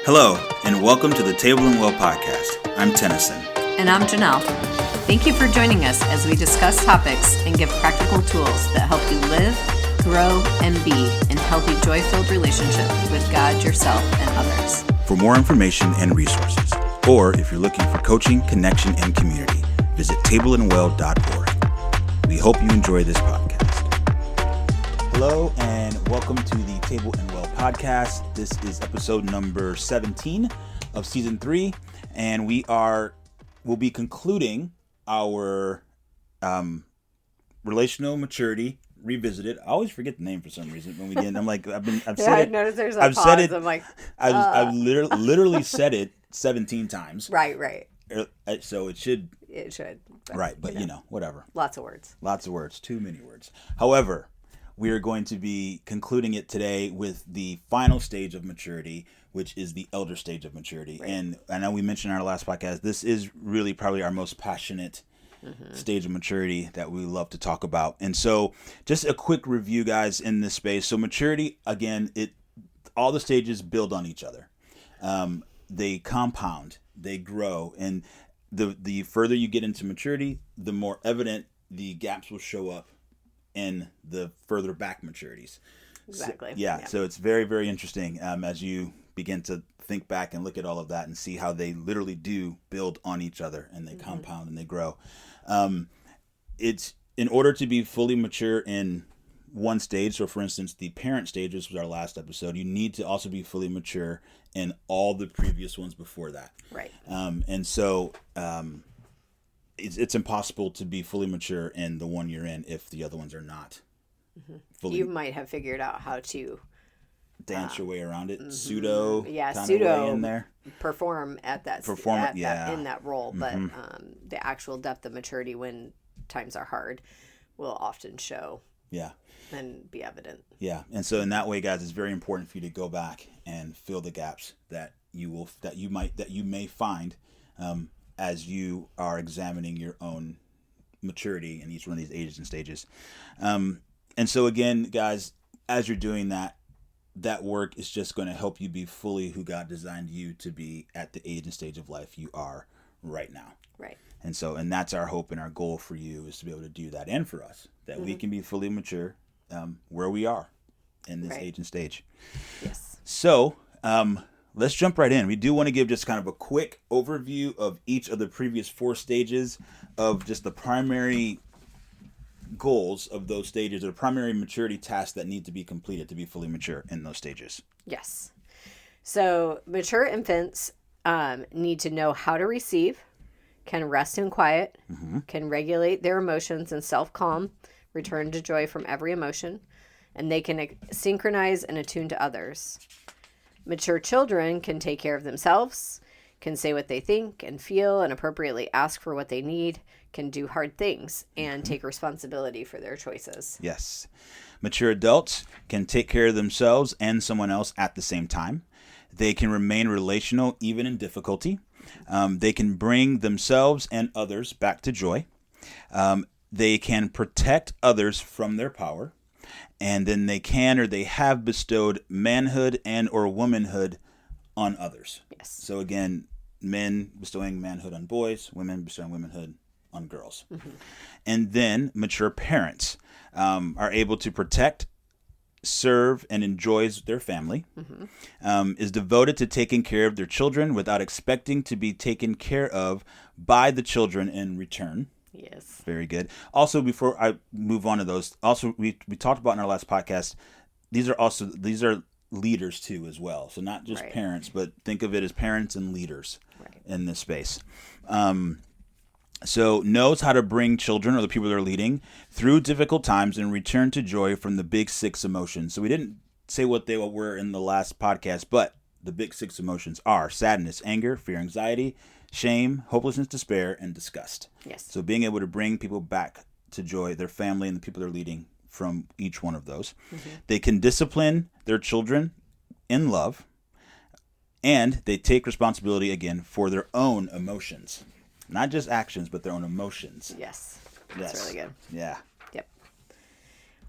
Hello, and welcome to the Table and Well podcast. I'm Tennison. And I'm Ginelle. Thank you for joining us as we discuss topics and give practical tools that help you live, grow, and be in healthy, joy-filled relationship with God, yourself, and others. For more information and resources, or if you're looking for coaching, connection, and community, visit tableandwell.org. We hope you enjoy this podcast. Hello, and welcome to the Table and Well podcast. This is episode number 17 of season 3, and we'll be concluding our relational maturity revisited. I always forget the name for some reason when we get. I've literally said it 17 times. Right. So it should. Right, but whatever. Lots of words. Too many words. However, we are going to be concluding it today with the final stage of maturity, which is the elder stage of maturity. Right. And I know we mentioned in our last podcast, this is really probably our most passionate stage of maturity that we love to talk about. And so just a quick review, guys, in this space. So maturity, again, all the stages build on each other. They compound, they grow. And the further you get into maturity, the more evident the gaps will show up in the further back maturities. Exactly. So it's very, very interesting as you begin to think back and look at all of that and see how they literally do build on each other and they compound and they grow. It's in order to be fully mature in one stage. So for instance, the parent stage, this was our last episode. You need to also be fully mature in all the previous ones before that. Right. It's impossible to be fully mature in the one you're in if the other ones are not fully. You might have figured out how to dance your way around it, pseudo pseudo way in there. Perform at that in that role, but the actual depth of maturity when times are hard will often show. Yeah. And be evident. Yeah, and so in that way, guys, it's very important for you to go back and fill the gaps that you may find as you are examining your own maturity in each one of these ages and stages. And so again, guys, as you're doing that work is just going to help you be fully who God designed you to be at the age and stage of life you are right now. Right. And that's our hope and our goal for you is to be able to do that, and for us, that we can be fully mature where we are in this age and stage. Yes. So let's jump right in. We do want to give just kind of a quick overview of each of the previous 4 stages of just the primary goals of those stages, or primary maturity tasks that need to be completed to be fully mature in those stages. Yes. So mature infants need to know how to receive, can rest in quiet, can regulate their emotions and self-calm, return to joy from every emotion, and they can synchronize and attune to others. Mature children can take care of themselves, can say what they think and feel, and appropriately ask for what they need, can do hard things, and take responsibility for their choices. Yes. Mature adults can take care of themselves and someone else at the same time. They can remain relational even in difficulty. They can bring themselves and others back to joy. They can protect others from their power. And then they have bestowed manhood and or womanhood on others. Yes. So again, men bestowing manhood on boys, women bestowing womanhood on girls. And then mature parents are able to protect, serve, and enjoys their family, is devoted to taking care of their children without expecting to be taken care of by the children in return. Yes. Very good. Also, before I move on to those, also we talked about in our last podcast, these are leaders too as well. So not just parents, but think of it as parents and leaders in this space. So knows how to bring children or the people they're leading through difficult times and return to joy from the big 6 emotions. So we didn't say what they were in the last podcast, but the big 6 emotions are sadness, anger, fear, anxiety, shame, hopelessness, despair, and disgust. Yes. So being able to bring people back to joy, their family and the people they're leading from each one of those. They can discipline their children in love, and they take responsibility again for their own emotions. Not just actions, but their own emotions. Yes. That's really good. Yeah. Yep.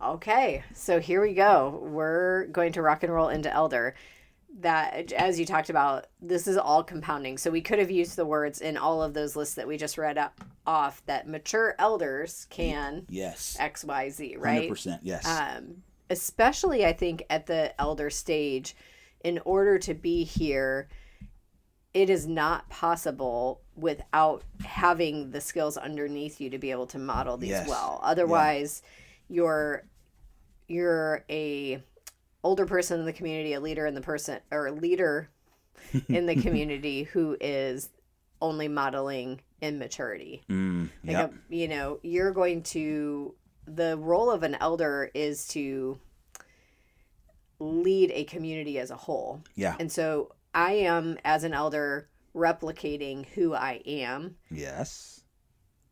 Okay, so here we go. We're going to rock and roll into elder. that, as you talked about, this is all compounding. So we could have used the words in all of those lists that we just read off, that mature elders can yes, X, Y, Z, right? 100%, yes. Especially, I think, at the elder stage, in order to be here, it is not possible without having the skills underneath you to be able to model these Yes. well. Otherwise, you're a older person in the community, a leader in the leader in the community who is only modeling immaturity. Yep. You're going to, the role of an elder is to lead a community as a whole. Yeah. And so I am, as an elder, replicating who I am. Yes.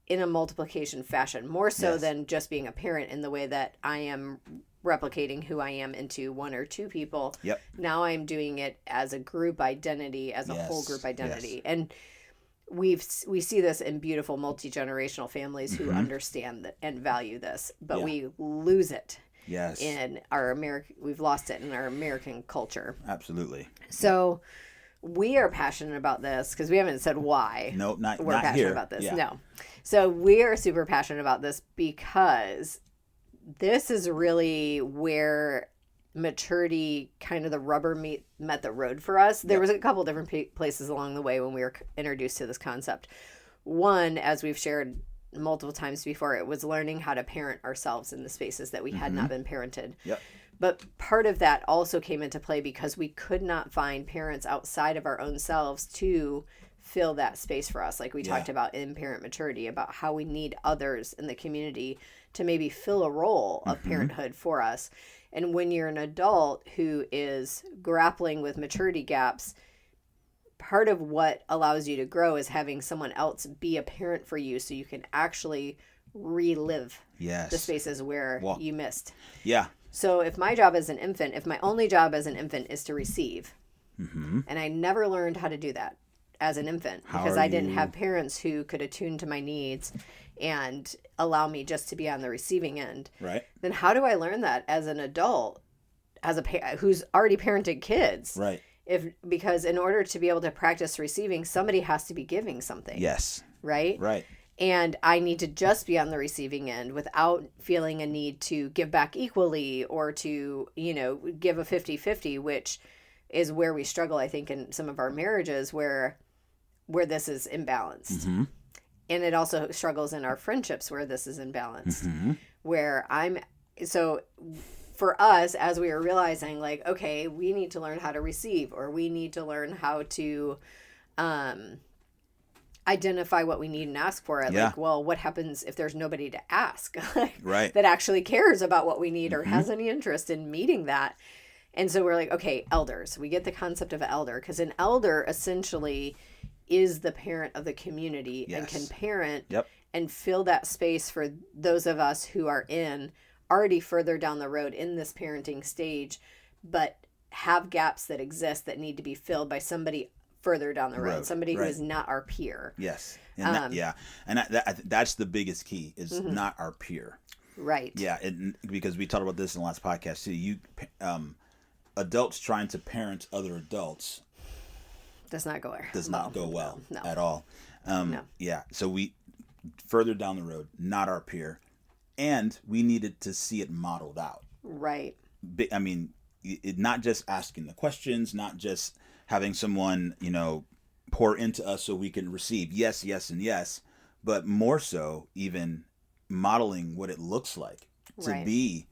In a multiplication fashion, more so Yes. than just being a parent, in the way that I am replicating who I am into one or two people. Yep. Now I'm doing it as a group identity, as a Yes. whole group identity. Yes. And we see this in beautiful multi-generational families who understand that and value this, but Yeah. we lose it Yes. in we've lost it in our American culture. Absolutely. So we are passionate about this because we haven't said why. Nope, not we're not passionate here. about this. Yeah. No. So we are super passionate about this because this is really where maturity, kind of the rubber met the road for us. There was a couple different places along the way when we were introduced to this concept. One, as we've shared multiple times before, it was learning how to parent ourselves in the spaces that we had not been parented. Yep. But part of that also came into play because we could not find parents outside of our own selves to fill that space for us. Like we talked about in parent maturity, about how we need others in the community to maybe fill a role of parenthood for us. And when you're an adult who is grappling with maturity gaps, part of what allows you to grow is having someone else be a parent for you, so you can actually relive Yes. the spaces where you missed. Yeah. So if my job as an infant, if my only job as an infant is to receive, and I never learned how to do that as an infant because I didn't have parents who could attune to my needs and allow me just to be on the receiving end, Right. then how do I learn that as an adult, as who's already parented kids? Right. Because in order to be able to practice receiving, somebody has to be giving something. Yes. Right? Right. And I need to just be on the receiving end without feeling a need to give back equally or to, give a 50-50, which is where we struggle, I think, in some of our marriages where this is imbalanced. And it also struggles in our friendships where this is imbalanced. So for us, as we were realizing, like, okay, we need to learn how to receive, or we need to learn how to identify what we need and ask for it. Yeah. Like, well, what happens if there's nobody to ask Right. that actually cares about what we need or has any interest in meeting that? And so we're like, okay, elders. We get the concept of an elder, because an elder essentially is the parent of the community and can parent and fill that space for those of us who are already further down the road in this parenting stage, but have gaps that exist that need to be filled by somebody further down the road, somebody who is not our peer. Yes. And that's the biggest key, is not our peer. Right. Yeah. Because we talked about this in the last podcast too. Adults trying to parent other adults does not go well. No. At all. No. Yeah. So we further down the road, not our peer, and we needed to see it modeled out. Right. I mean, not just asking the questions, not just having someone, pour into us so we can receive yes, yes, and yes, but more so even modeling what it looks like to be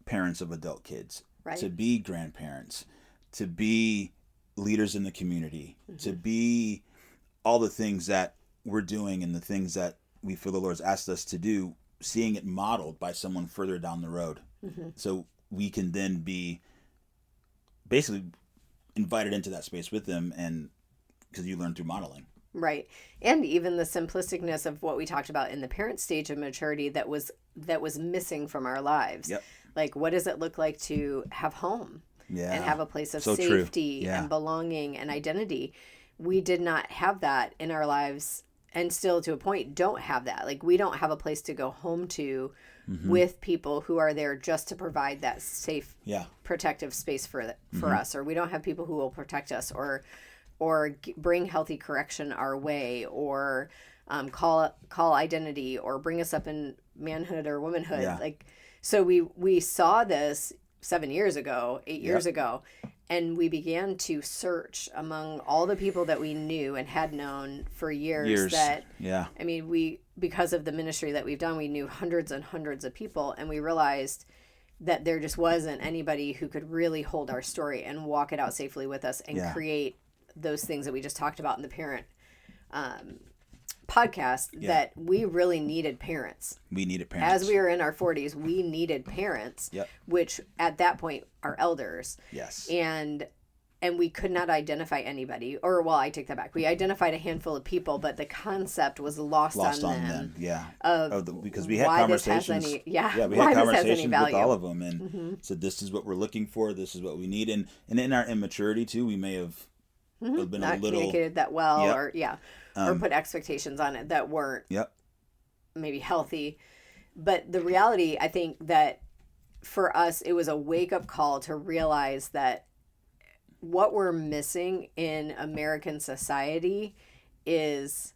parents of adult kids, to be grandparents, to be leaders in the community, to be all the things that we're doing and the things that we feel the Lord's asked us to do, seeing it modeled by someone further down the road. So we can then be basically invited into that space with them, and because you learn through modeling. Right. And even the simplisticness of what we talked about in the parent stage of maturity that was missing from our lives. Yep. Like, what does it look like to have home? Yeah. And have a place of So safety true. Yeah. and belonging and identity. We did not have that in our lives and still to a point don't have that. Like, we don't have a place to go home to with people who are there just to provide that safe, protective space for us, or we don't have people who will protect us or bring healthy correction our way, or call identity, or bring us up in manhood or womanhood. Like, so we saw this 8 years ago, and we began to search among all the people that we knew and had known for years. That, I mean, because of the ministry that we've done, we knew hundreds and hundreds of people, and we realized that there just wasn't anybody who could really hold our story and walk it out safely with us and create those things that we just talked about in the parent podcast, that we really needed parents. We needed parents. As we were in our 40s, we needed parents, which at that point are elders. Yes. And we could not identify anybody, or, well, I take that back. We identified a handful of people, but the concept was lost on them. Because we had conversations. We had conversations with all of them, and said, this is what we're looking for. This is what we need. And in our immaturity too, we may have been not a little communicated that well, or put expectations on it that weren't maybe healthy. But the reality, I think, that for us, it was a wake-up call to realize that what we're missing in American society is,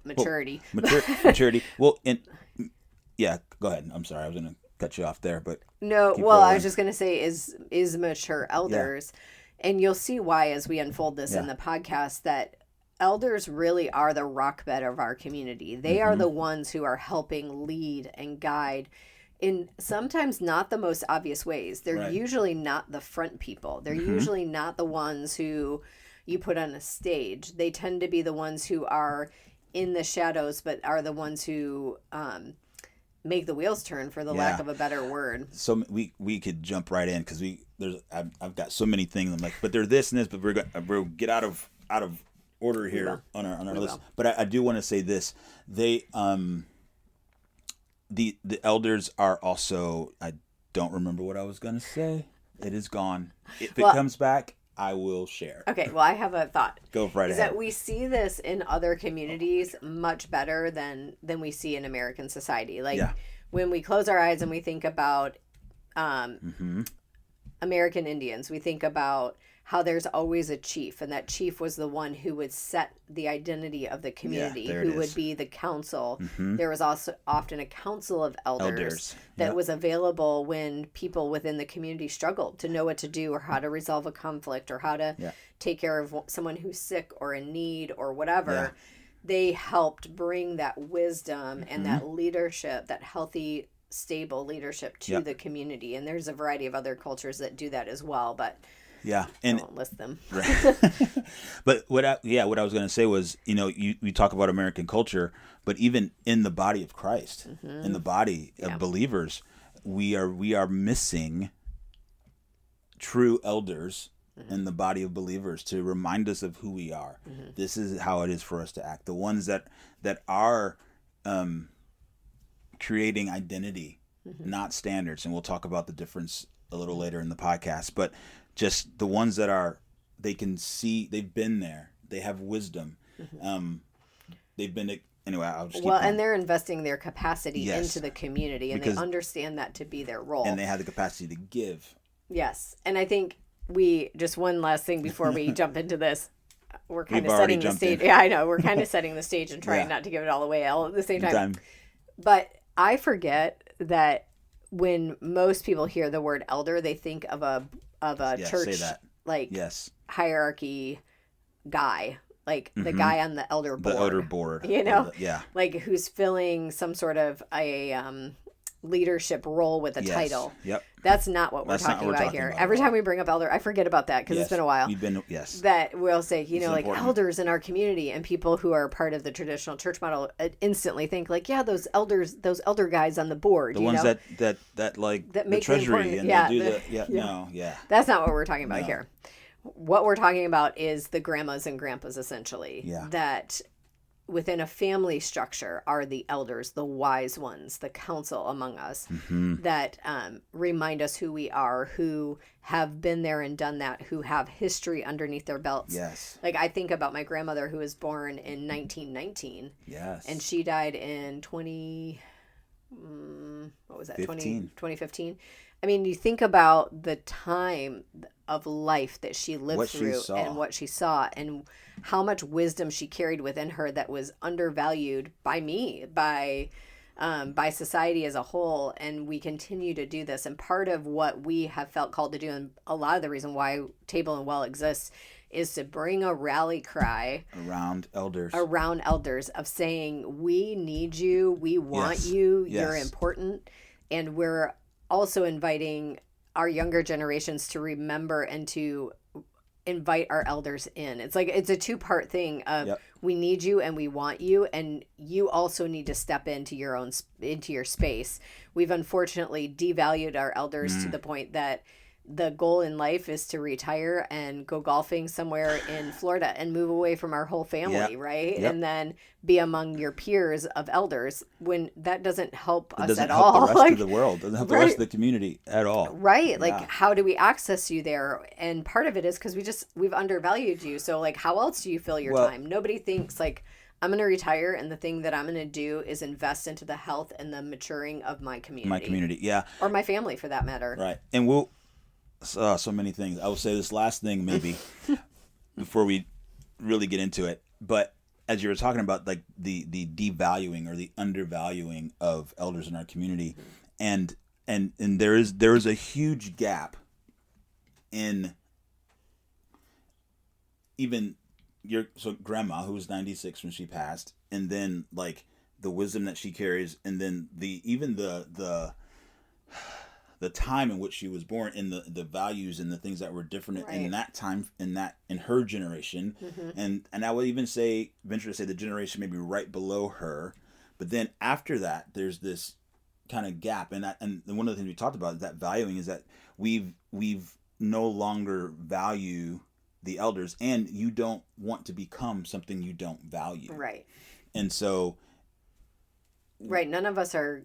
maturity. Maturity. Well, go ahead. I'm sorry. I was going to cut you off there, but no. Well, I was just going to say is mature elders, and you'll see why as we unfold this in the podcast, that elders really are the rock bed of our community. They are the ones who are helping lead and guide in sometimes not the most obvious ways. They're usually not the front people. They're usually not the ones who you put on a stage. They tend to be the ones who are in the shadows, but are the ones who make the wheels turn, for the lack of a better word. So we could jump right in, because I've got so many things. I'm like, but they're this and this, but we'll get out of order here on our list. But I do want to say this: they the elders are also, I don't remember what I was going to say. It is gone. If it comes back, I will share. Okay, well, I have a thought. Go right ahead. Is that we see this in other communities much better than we see in American society. Like, when we close our eyes and we think about American Indians, we think about how there's always a chief, and that chief was the one who would set the identity of the community, who would be the council. There was also often a council of elders that was available when people within the community struggled to know what to do, or how to resolve a conflict, or how to take care of someone who's sick or in need or whatever. They helped bring that wisdom and that leadership, that healthy, stable leadership to the community. And there's a variety of other cultures that do that as well, but and I won't list them. But what I was going to say was, we talk about American culture, but even in the body of Christ, in the body of believers, we are missing true elders in the body of believers to remind us of who we are. This is how it is for us to act. The ones that are creating identity, not standards. And we'll talk about the difference a little later in the podcast, but just the ones that they can see, they've been there, they have wisdom. They've been, anyway, I'll just keep going. And they're investing their capacity into the community, and they understand that to be their role. And they have the capacity to give. Yes. And I think just one last thing before we jump into this. We're kind of setting the stage. Yeah, I know. We're kind of setting the stage and trying not to give it all away all at the same time. But I forget that when most people hear the word elder, they think of a church hierarchy guy, like the guy on the elder board. The elder board. Like who's filling some sort of a leadership role with a title. Yep. That's not what we're talking about here. Every time we bring up elder, I forget about that because it's been a while. That we'll say, like important. Elders in our community, and people who are part of the traditional church model instantly think like, those elder guys on the board. The ones that like that make the treasury and they do That's not what we're talking about here. What we're talking about is the grandmas and grandpas, essentially. That within a family structure are the elders, the wise ones, the counsel among us that remind us who we are, who have been there and done that, who have history underneath their belts. Yes. Like I think about my grandmother who was born in 1919. Yes. And she died in 2015. I mean, you think about the time of life that she lived through and what she saw and how much wisdom she carried within her that was undervalued by me, by society as a whole. And we continue to do this. And part of what we have felt called to do, and a lot of the reason why Table and Well exists, is to bring a rally cry around elders of saying, we need you, we want you, you're important. And we're also inviting our younger generations to remember and to invite our elders in. It's like, it's a two-part thing of we need you and we want you, and you also need to step into your space. We've unfortunately devalued our elders to the point that the goal in life is to retire and go golfing somewhere in Florida and move away from our whole family, right? And then be among your peers of elders, when that doesn't help us at all. Doesn't help the rest of the world. Doesn't help the rest of the community at all. Right. Like, how do we access you there? And part of it is because we've undervalued you. So like, how else do you fill your time? Nobody thinks like, I'm going to retire, and the thing that I'm going to do is invest into the health and the maturing of my community. Or my family, for that matter. Right. And so many things. I will say this last thing maybe before we really get into it. But as you were talking about, like the devaluing or the undervaluing of elders in our community, and there is a huge gap in even grandma, who was 96 when she passed, and then like the wisdom that she carries, and then the time in which she was born, and the values and the things that were different in that time, in her generation. And I would even venture to say the generation maybe right below her. But then after that, there's this kind of gap. And one of the things we talked about is that valuing is that we've no longer value the elders, and you don't want to become something you don't value. Right. And so. Right. None of us are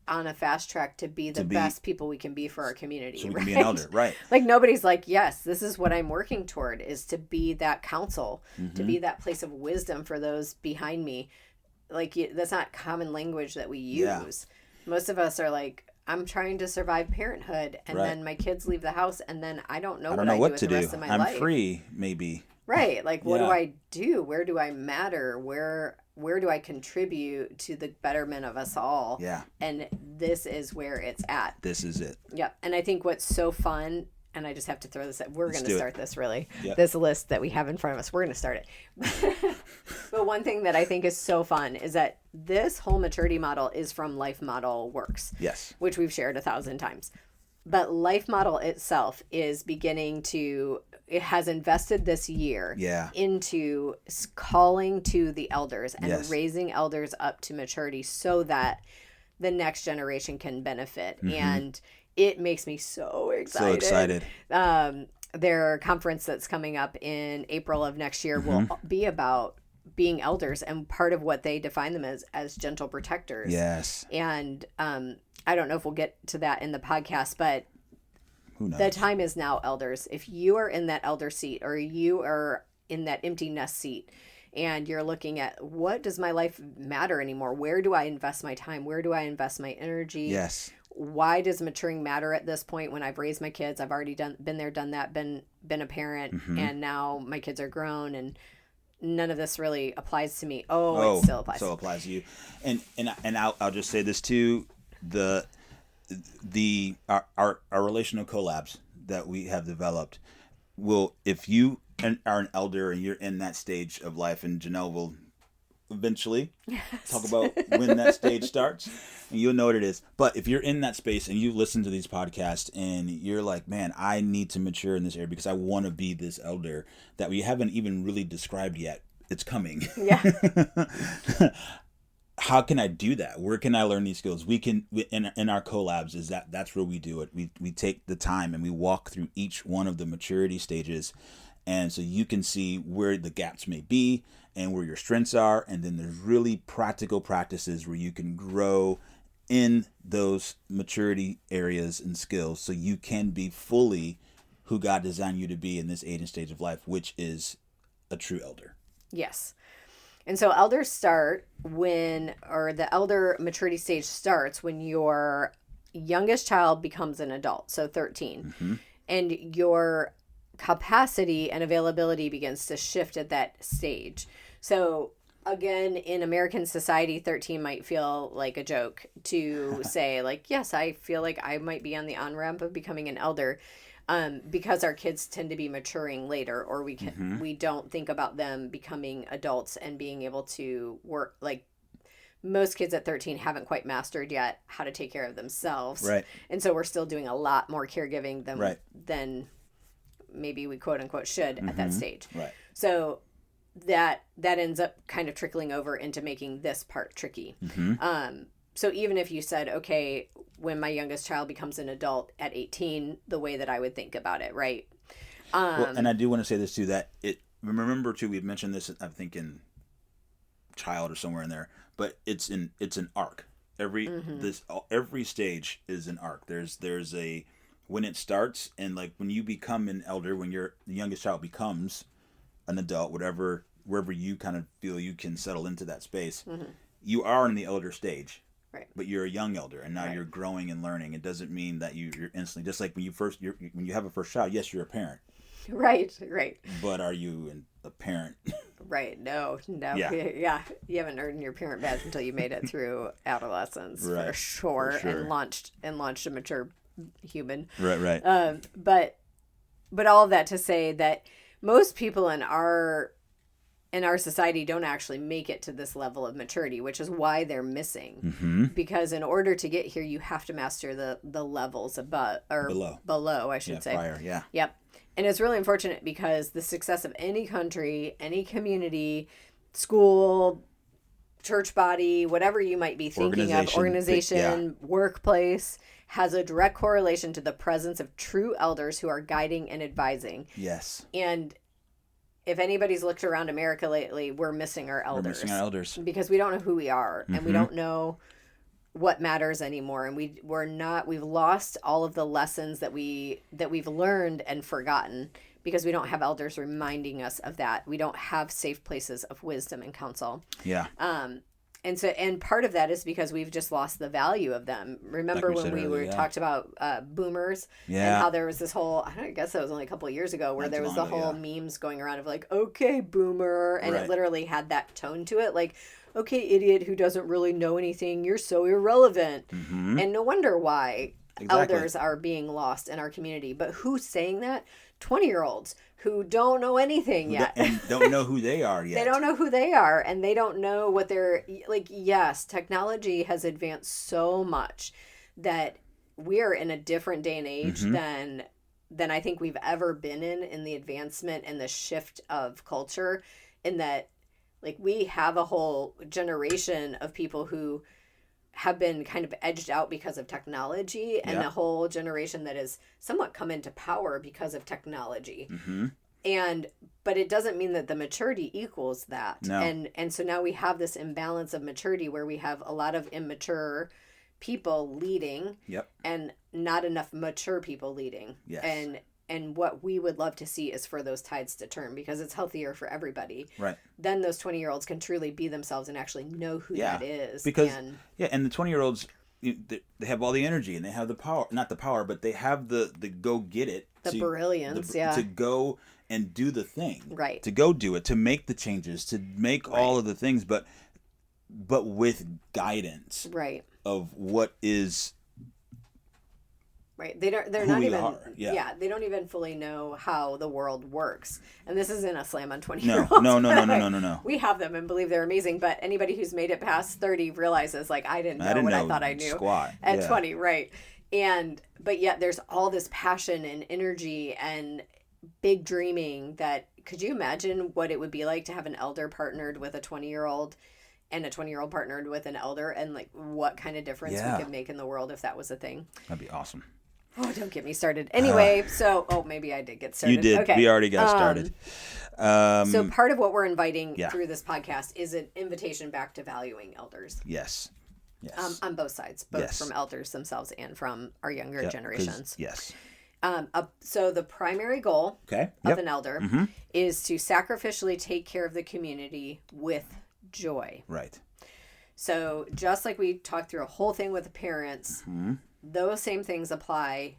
on a fast track to be the best people we can be for our community. So we can be an elder, right? Like nobody's like, yes, this is what I'm working toward, is to be that counsel, to be that place of wisdom for those behind me. Like that's not common language that we use. Yeah. Most of us are like, I'm trying to survive parenthood, and then my kids leave the house, and then I don't know what I do with the rest of my life. I'm free, maybe. Right. Like, what do I do? Where do I matter? Where do I contribute to the betterment of us all? Yeah. And this is where it's at. This is it. Yep. And I think what's so fun, and I just have to throw this out. We're going to start this really. Yep. This list that we have in front of us. We're going to start it. But one thing that I think is so fun is that this whole maturity model is from Life Model Works. Yes. Which we've shared 1,000 times. But Life Model itself is it has invested this year into calling to the elders and raising elders up to maturity so that the next generation can benefit. And it makes me so excited. So excited. Their conference that's coming up in April of next year will be about being elders, and part of what they define them as gentle protectors. Yes. And I don't know if we'll get to that in the podcast, but who knows? The time is now, elders. If you are in that elder seat, or you are in that empty nest seat, and you're looking at, what does my life matter anymore? Where do I invest my time? Where do I invest my energy? Yes. Why does maturing matter at this point when I've raised my kids? I've already been there, done that, been a parent, and now my kids are grown, and none of this really applies to me. It still applies. So applies to you. And I'll just say this too. Our relational collabs that we have developed will, if you are an elder and you're in that stage of life, and Ginelle will eventually talk about when that stage starts, and you'll know what it is. But if you're in that space and you listen to these podcasts and you're like, man, I need to mature in this area because I want to be this elder that we haven't even really described yet. It's coming. Yeah. How can I do that? Where can I learn these skills? We can, in our collabs, that's where we do it. We take the time and we walk through each one of the maturity stages, And so you can see where the gaps may be and where your strengths are. And then there's really practical practices where you can grow in those maturity areas and skills so you can be fully who God designed you to be in this age and stage of life, which is a true elder. Yes. And so elders start the elder maturity stage starts when your youngest child becomes an adult, so 13. Mm-hmm. And your capacity and availability begins to shift at that stage. So again, in American society, 13 might feel like a joke to say, like, yes, I feel like I might be on the on-ramp of becoming an elder, because our kids tend to be maturing later, or we don't think about them becoming adults and being able to work. Like, most kids at 13 haven't quite mastered yet how to take care of themselves. Right. And so we're still doing a lot more caregiving than maybe we quote unquote should at that stage. Right. So that ends up kind of trickling over into making this part tricky. So even if you said, okay, when my youngest child becomes an adult at 18, the way that I would think about it, right? Well, and I do want to say this too, that remember too, we've mentioned this, I think in Child or somewhere in there, but it's an arc. Every stage is an arc. There's a, when it starts, and like when you become an elder, when the youngest child becomes an adult, wherever you kind of feel you can settle into that space, you are in the elder stage. Right. But you're a young elder, and now you're growing and learning. It doesn't mean that you're instantly, just like when you have a first child. Yes, you're a parent. Right. But are you a parent? Right. No. Yeah. You haven't earned your parent badge until you made it through adolescence, for sure. And launched a mature human. Right. But all of that to say that most people in our society don't actually make it to this level of maturity, which is why they're missing. Because in order to get here, you have to master the levels above or below, I should say. Prior, yeah. Yep. And it's really unfortunate because the success of any country, any community, school, church body, whatever you might be thinking of, organization, workplace, has a direct correlation to the presence of true elders who are guiding and advising. Yes. And if anybody's looked around America lately, we're missing our elders. Because we don't know who we are, and we don't know what matters anymore, and we've lost all of the lessons that we've learned and forgotten because we don't have elders reminding us of that. We don't have safe places of wisdom and counsel. Yeah. And part of that is because we've just lost the value of them. Remember when we talked about boomers and how there was this whole, I guess that was only a couple of years ago, where there was the whole memes going around of like, okay, boomer. And it literally had that tone to it. Like, okay, idiot who doesn't really know anything. You're so irrelevant. And no wonder why elders are being lost in our community. But who's saying that? 20-year-olds who don't know anything yet. And don't know who they are yet. They don't know who they are, and they don't know what they're like. Yes, technology has advanced so much that we are in a different day and age than I think we've ever been in the advancement and the shift of culture, in that like we have a whole generation of people who have been kind of edged out because of technology, and a whole generation that has somewhat come into power because of technology. But it doesn't mean that the maturity equals that. No. And so now we have this imbalance of maturity where we have a lot of immature people leading and not enough mature people leading. Yes. And what we would love to see is for those tides to turn, because it's healthier for everybody. Right. Then those 20-year-olds can truly be themselves and actually know who that is. Because, and the 20-year-olds, they have all the energy and they have the power, not the power, but they have the go get it. Brilliance, to go and do the thing. Right. To go do it, to make the changes, to make all of the things, but with guidance. Right. Of what is... Right. They're not even they don't even fully know how the world works. And this isn't a slam on 20-year-olds. No. We have them and believe they're amazing, but anybody who's made it past 30 realizes like I didn't know what I thought I knew squat. At 20, right. But yet there's all this passion and energy and big dreaming that, could you imagine what it would be like to have an elder partnered with a 20-year-old and a 20-year-old partnered with an elder, and like what kind of difference we could make in the world if that was a thing? That'd be awesome. Oh, don't get me started. Anyway, maybe I did get started. You did. Okay. We already got started. So part of what we're inviting Yeah. through this podcast is an invitation back to valuing elders. Yes. On both sides, both Yes. from elders themselves and from our younger Yep, generations. Yes. So the primary goal Okay. of an elder is to sacrificially take care of the community with joy. Right. So just like we talked through a whole thing with the parents, those same things apply,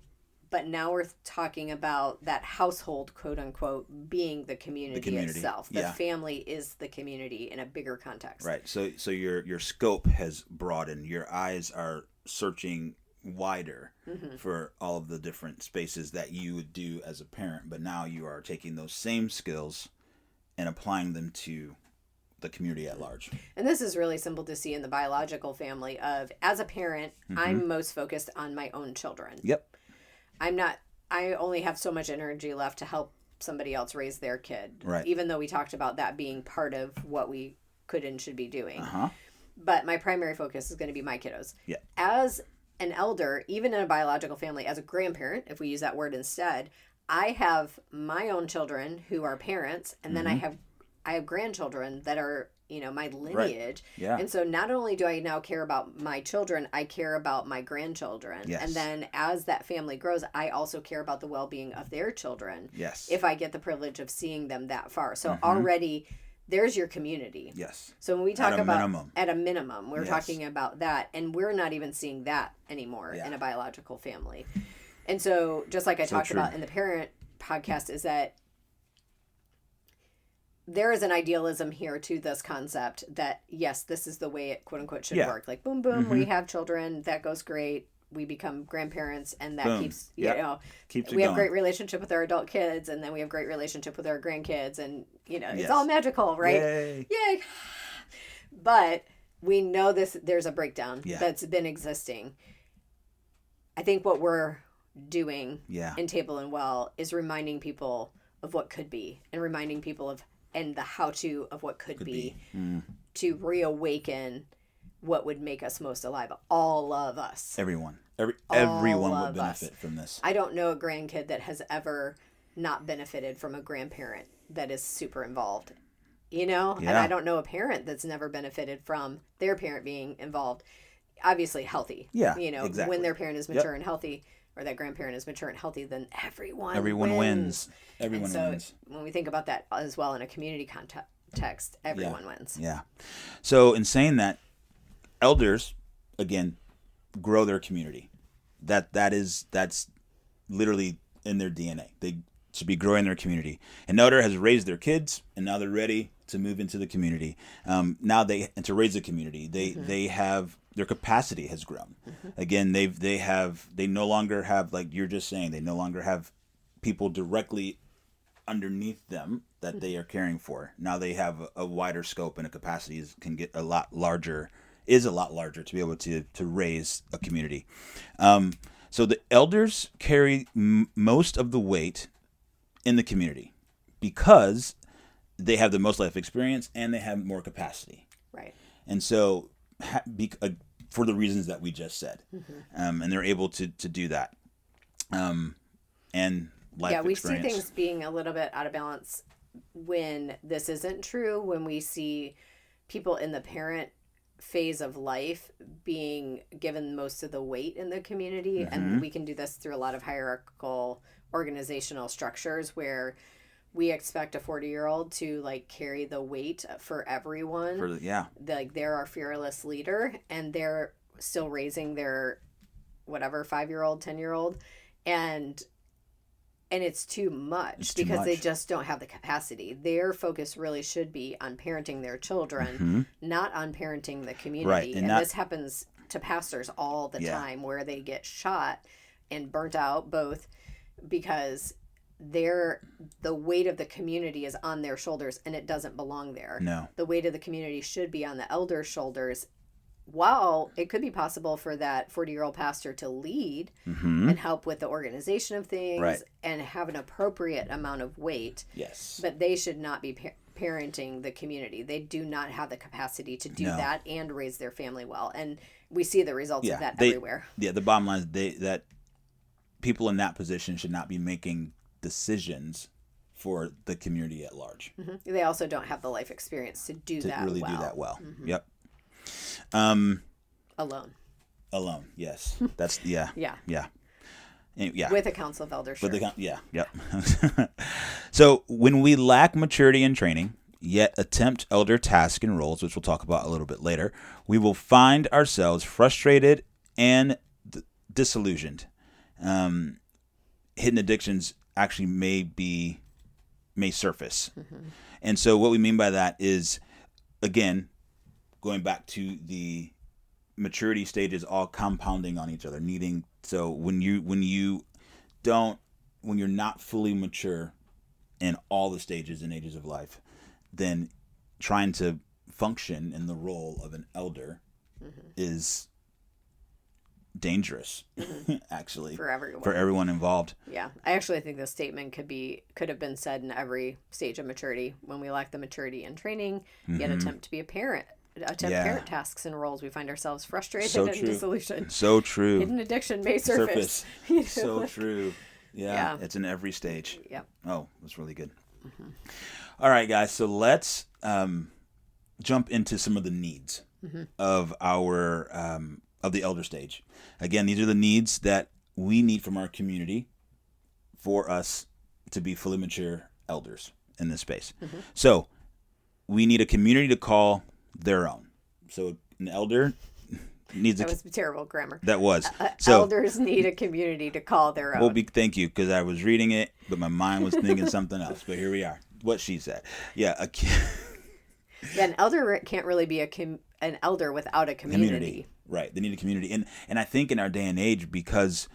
but now we're talking about that household, quote unquote, being the community itself. The family is the community in a bigger context. Right. So your scope has broadened. Your eyes are searching wider for all of the different spaces that you would do as a parent, but now you are taking those same skills and applying them to the community at large. And this is really simple to see in the biological family of, as a parent, I'm most focused on my own children. Yep. I only have so much energy left to help somebody else raise their kid. Right. Even though we talked about that being part of what we could and should be doing. Uh-huh. But my primary focus is going to be my kiddos. Yeah. As an elder, even in a biological family, as a grandparent, if we use that word instead, I have my own children who are parents, and then I have grandchildren that are, my lineage. Right. Yeah. And so not only do I now care about my children, I care about my grandchildren. Yes. And then as that family grows, I also care about the well-being of their children. Yes. If I get the privilege of seeing them that far. So already there's your community. Yes. So when we talk about minimum. at a minimum, we're talking about that, and we're not even seeing that anymore in a biological family. And so just like I talked about in the parent podcast, is that there is an idealism here to this concept that, yes, this is the way it, quote unquote, should work. Like, boom, boom, we have children. That goes great. We become grandparents, and that keeps, keeps we have going. great relationship with our adult kids, and then we have great relationship with our grandkids, and, it's all magical, right? Yay. But we know there's a breakdown that's been existing. I think what we're doing in Table and Well is reminding people of what could be, and reminding people of and the how-to of what could be. To reawaken what would make us most alive. All of us. Everyone would benefit from this. I don't know a grandkid that has ever not benefited from a grandparent that is super involved. And I don't know a parent that's never benefited from their parent being involved. Obviously healthy. Yeah, exactly. When their parent is mature and healthy, or that grandparent is mature and healthy, then everyone wins. Everyone wins. When we think about that as well in a community context, everyone wins. Yeah. So in saying that, elders, again, grow their community. That's literally in their DNA. They should be growing their community. An elder has raised their kids, and now they're ready to move into the community. And to raise the community, they have their capacity has grown. Again, they no longer have, like you're just saying, they no longer have people directly underneath them that they are caring for. Now they have a wider scope, and a capacity can get a lot larger to be able to raise a community. So the elders carry most of the weight in the community because they have the most life experience and they have more capacity. Right. And so for the reasons that we just said, and they're able to do that. And life we experience. see things being a little bit out of balance when this isn't true, when we see people in the parent phase of life being given most of the weight in the community. And we can do this through a lot of hierarchical organizational structures where we expect a 40-year-old to carry the weight for everyone. They're our fearless leader, and they're still raising their 5-year-old, 10-year-old, and it's too much because they just don't have the capacity. Their focus really should be on parenting their children, not on parenting the community. Right. And this happens to pastors all the time, where they get shot and burnt out, both because the weight of the community is on their shoulders, and it doesn't belong there. No. The weight of the community should be on the elder's shoulders. While it could be possible for that 40-year-old pastor to lead and help with the organization of things and have an appropriate amount of weight, but they should not be parenting the community. They do not have the capacity to do that and raise their family well. And we see the results of that everywhere. Yeah, the bottom line is that people in that position should not be making decisions for the community at large. Mm-hmm. They also don't have the life experience to do that well. Mm-hmm. Yep. Alone. Yes. That's yeah. Yeah. Yeah. With a council of elders. Sure. Yep. So when we lack maturity and training, yet attempt elder tasks and roles, which we'll talk about a little bit later, we will find ourselves frustrated and disillusioned. Hidden addictions actually may surface. Mm-hmm. And so what we mean by that is, again, going back to the maturity stages all compounding on each other, so when you're not fully mature in all the stages and ages of life, then trying to function in the role of an elder is dangerous, actually, for everyone involved. Yeah, I actually think this statement could have been said in every stage of maturity. When we lack the maturity and training, yet attempt to be a parent, parent tasks and roles, we find ourselves frustrated and disillusioned. So true. Hidden addiction may surface. So true. Yeah, it's in every stage. Yeah. Oh, that's really good. Mm-hmm. All right, guys. So let's jump into some of the needs of our of the elder stage. Again, these are the needs that we need from our community for us to be fully mature elders in this space. Mm-hmm. So we need a community to call their own. So an elder needs that was terrible grammar. That was. Elders need a community to call their own. Well, thank you, because I was reading it, but my mind was thinking something else. But here we are. What she said. Yeah. An elder can't really be an elder without a community. Right. They need a community. And I think in our day and age, because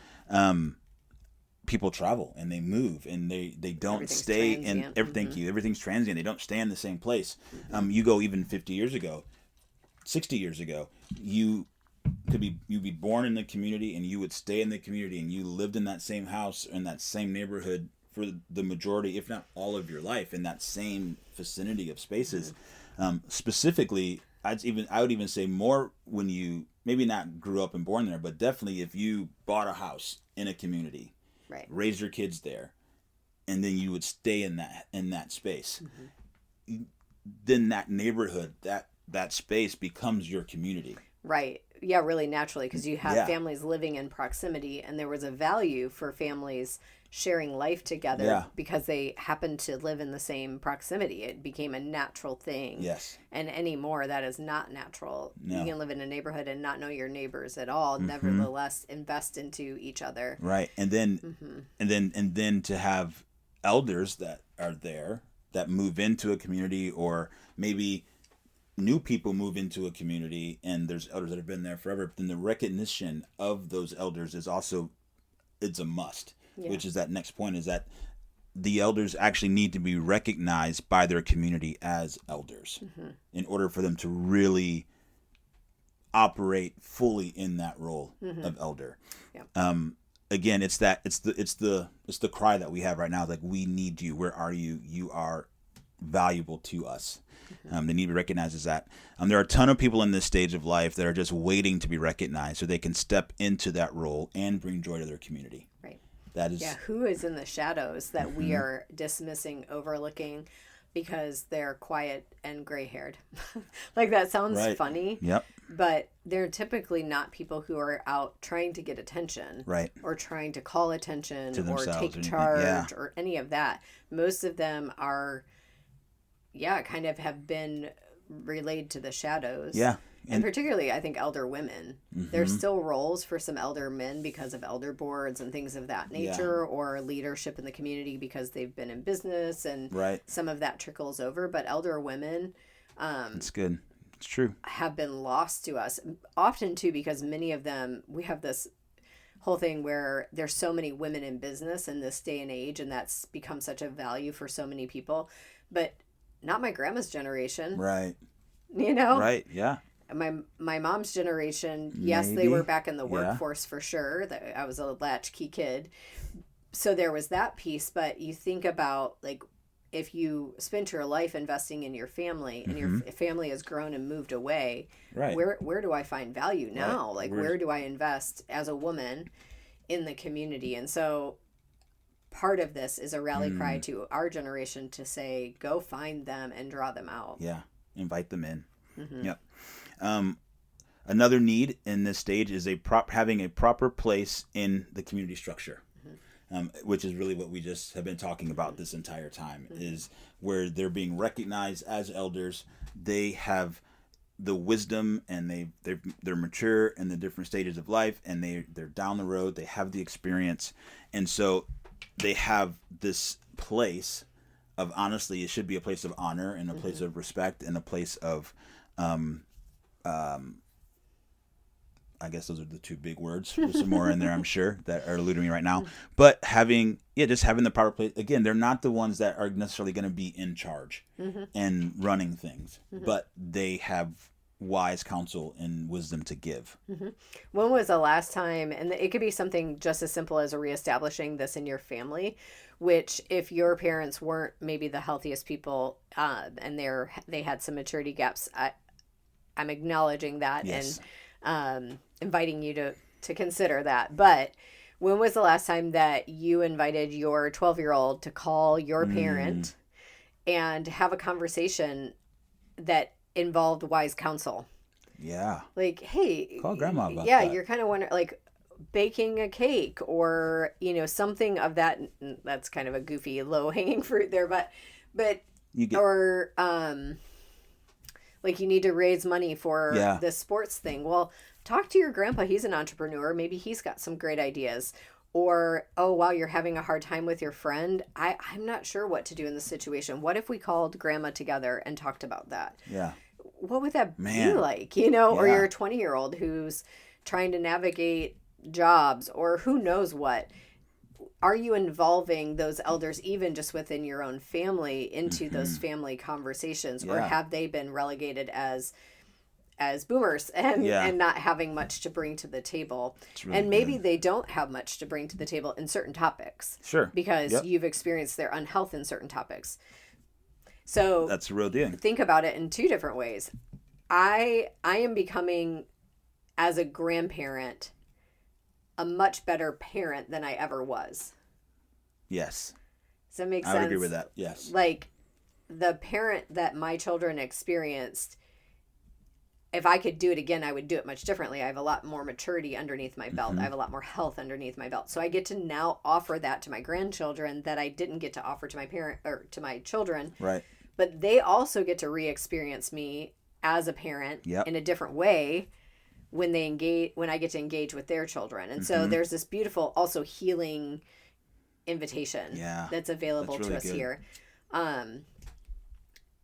people travel and they move and they don't stay in everything's transient. They don't stay in the same place. You go even 50 years ago, 60 years ago, you'd be born in the community and you would stay in the community and you lived in that same house in that same neighborhood for the majority, if not all of your life, in that same vicinity of spaces. Specifically, I would even say more when you maybe not grew up and born there, but definitely if you bought a house in a community, right, raised your kids there, and then you would stay in that space, then that neighborhood, that space becomes your community. Right. Yeah, really naturally, because you have families living in proximity, and there was a value for families sharing life together because they happened to live in the same proximity. It became a natural thing. Yes. And anymore, that is not natural. No. You can live in a neighborhood and not know your neighbors at all. Nevertheless, invest into each other. Right. And then to have elders that are there that move into a community, or maybe new people move into a community and there's elders that have been there forever, then the recognition of those elders is also, it's a must, which is that next point, is that the elders actually need to be recognized by their community as elders in order for them to really operate fully in that role of elder. Yeah. Again, it's the cry that we have right now. Like, we need you. Where are you? You are valuable to us. They need to be recognized as that. There are a ton of people in this stage of life that are just waiting to be recognized so they can step into that role and bring joy to their community. Right. That is. Yeah. Who is in the shadows that we are dismissing, overlooking, because they're quiet and gray-haired? Like, that sounds funny. Yep. But they're typically not people who are out trying to get attention. Right. Or trying to call attention to or take charge or any of that. Most of them are, kind of have been relayed to the shadows. Yeah. And particularly, I think, elder women. There's still roles for some elder men because of elder boards and things of that nature, or leadership in the community because they've been in business, and some of that trickles over. But elder women, it's good. It's true. Have been lost to us. Often, too, because many of them, we have this whole thing where there's so many women in business in this day and age, and that's become such a value for so many people. But not my grandma's generation. Right. You know? Right, yeah. My mom's generation, yes, they were back in the workforce for sure. I was a latchkey kid. So there was that piece. But you think about, like, if you spent your life investing in your family and your family has grown and moved away, where do I find value now? Like, where do I invest as a woman in the community. And so part of this is a rally cry to our generation to say, go find them and draw them out. Yeah. Invite them in. Yep. Another need in this stage is having a proper place in the community structure, which is really what we just have been talking about this entire time, is where they're being recognized as elders. They have the wisdom, and they're mature in the different stages of life, and they're down the road. They have the experience, and so they have this place of, honestly, it should be a place of honor and a place of respect and a place of I guess those are the two big words. There's some more in there, I'm sure, that are eluding me right now. But just having the proper place. Again, they're not the ones that are necessarily going to be in charge and running things, but they have wise counsel and wisdom to give. When was the last time, and it could be something just as simple as reestablishing this in your family, which if your parents weren't maybe the healthiest people and they had some maturity gaps, I'm acknowledging that. Yes. And inviting you to consider that. But when was the last time that you invited your 12-year-old to call your parent and have a conversation that involved wise counsel? Yeah. Like, hey, call grandma about that. You're kind of wondering, like, baking a cake or, something of that. That's kind of a goofy, low-hanging fruit there, but like you need to raise money for this sports thing. Well, talk to your grandpa. He's an entrepreneur. Maybe he's got some great ideas. Or, oh, wow, you're having a hard time with your friend. I'm not sure what to do in this situation. What if we called grandma together and talked about that? Yeah. What would that be like? Or you're a 20-year-old who's trying to navigate jobs or who knows what. Are you involving those elders even just within your own family into those family conversations, or have they been relegated as boomers and not having much to bring to the table? Really and maybe they don't have much to bring to the table in certain topics. Sure. Because you've experienced their unhealth in certain topics. So that's a real deal. Think about it in two different ways. I am becoming, as a grandparent, a much better parent than I ever was. Yes. Does that make sense? I would agree with that. Yes. Like, the parent that my children experienced, if I could do it again, I would do it much differently. I have a lot more maturity underneath my belt. I have a lot more health underneath my belt. So I get to now offer that to my grandchildren that I didn't get to offer to my parent or to my children. Right. But they also get to re-experience me as a parent in a different way when I get to engage with their children. And so there's this beautiful also healing invitation that's available to us here.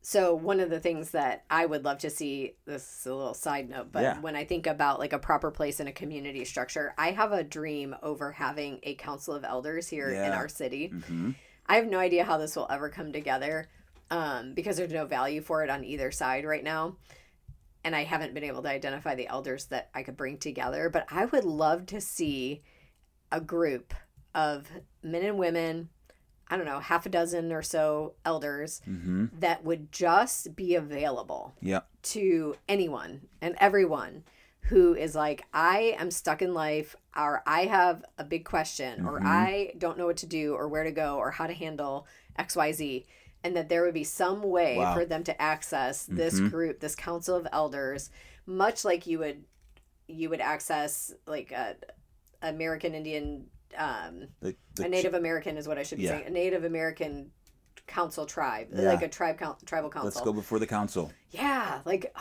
So one of the things that I would love to see, this is a little side note, but when I think about like a proper place in a community structure, I have a dream over having a council of elders here in our city. I have no idea how this will ever come together because there's no value for it on either side right now. And I haven't been able to identify the elders that I could bring together. But I would love to see a group of men and women, I don't know, half a dozen or so elders that would just be available to anyone and everyone who is like, I am stuck in life, or I have a big question, or I don't know what to do or where to go or how to handle XYZ. And that there would be some way for them to access this group, this council of elders, much like you would access like a American Indian, a Native American is what I should be saying, a Native American council tribe, like a tribal council. Let's go before the council. Yeah, like,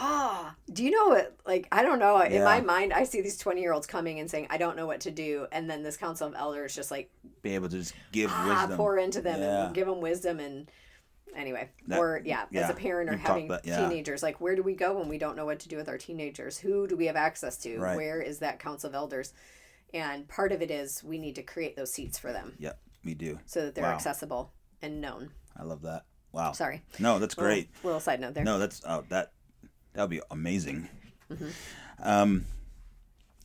do you know what? Like, I don't know. In my mind, I see these 20-year-olds coming and saying, I don't know what to do, and then this council of elders just like be able to just give wisdom, pour into them and give them wisdom and. Anyway, as a parent or having teenagers, like, where do we go when we don't know what to do with our teenagers? Who do we have access to? Right. Where is that council of elders? And part of it is we need to create those seats for them. Yep, we do. So that they're accessible and known. I love that. Wow. Sorry. No, that's great. Little side note there. No, that would be amazing. And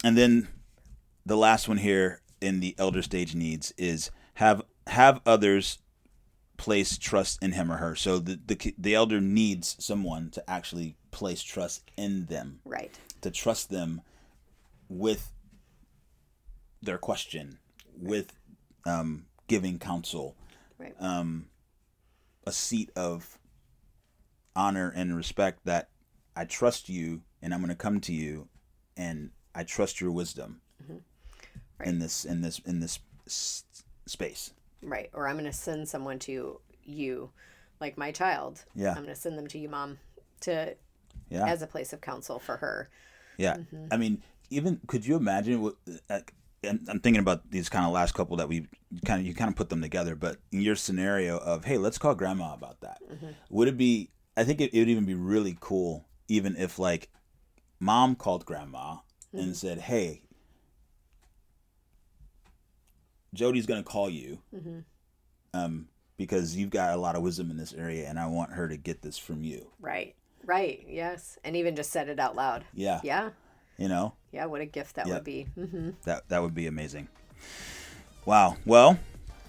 then the last one here in the elder stage needs is have others place trust in him or her. So the elder needs someone to actually place trust in them. Right. To trust them with their question, with giving counsel, Right. A seat of honor and respect that I trust you and I'm going to come to you and I trust your wisdom Right. in this space. Right. Or I'm going to send someone to you, like my child. Yeah. I'm going to send them to you, Mom, to Yeah. as a place of counsel for her. Yeah. I mean, even could you imagine what? I'm thinking about these kind of last couple that you kind of put them together, but in your scenario of, hey, let's call grandma about that. Would it be? I think it would even be really cool, even if like mom called grandma and said, hey, Jody's gonna call you, because you've got a lot of wisdom in this area, and I want her to get this from you. Right. Right. Yes. And even just said it out loud. Yeah. Yeah. You know. Yeah. What a gift that would be. That would be amazing. Wow. Well,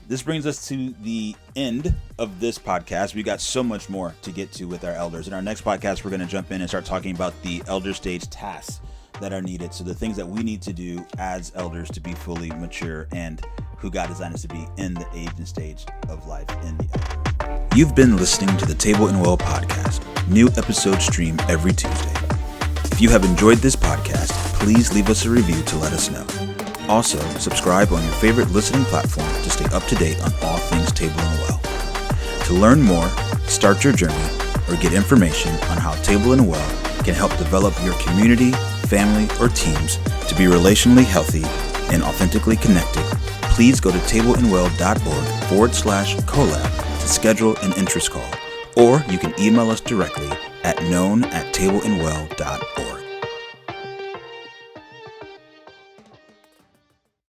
this brings us to the end of this podcast. We got so much more to get to with our elders. In our next podcast, we're going to jump in and start talking about the elder stage tasks that are needed. So the things that we need to do as elders to be fully mature and who God designed us to be in the age and stage of life in the elder. You've been listening to the Table and Well podcast. New episodes stream every Tuesday. If you have enjoyed this podcast, please leave us a review to let us know. Also, subscribe on your favorite listening platform to stay up to date on all things Table and Well. To learn more, start your journey, or get information on how Table and Well can help develop your community, family, or teams to be relationally healthy and authentically connected, please go to tableandwell.org/collab to schedule an interest call, or you can email us directly at known@tableandwell.org.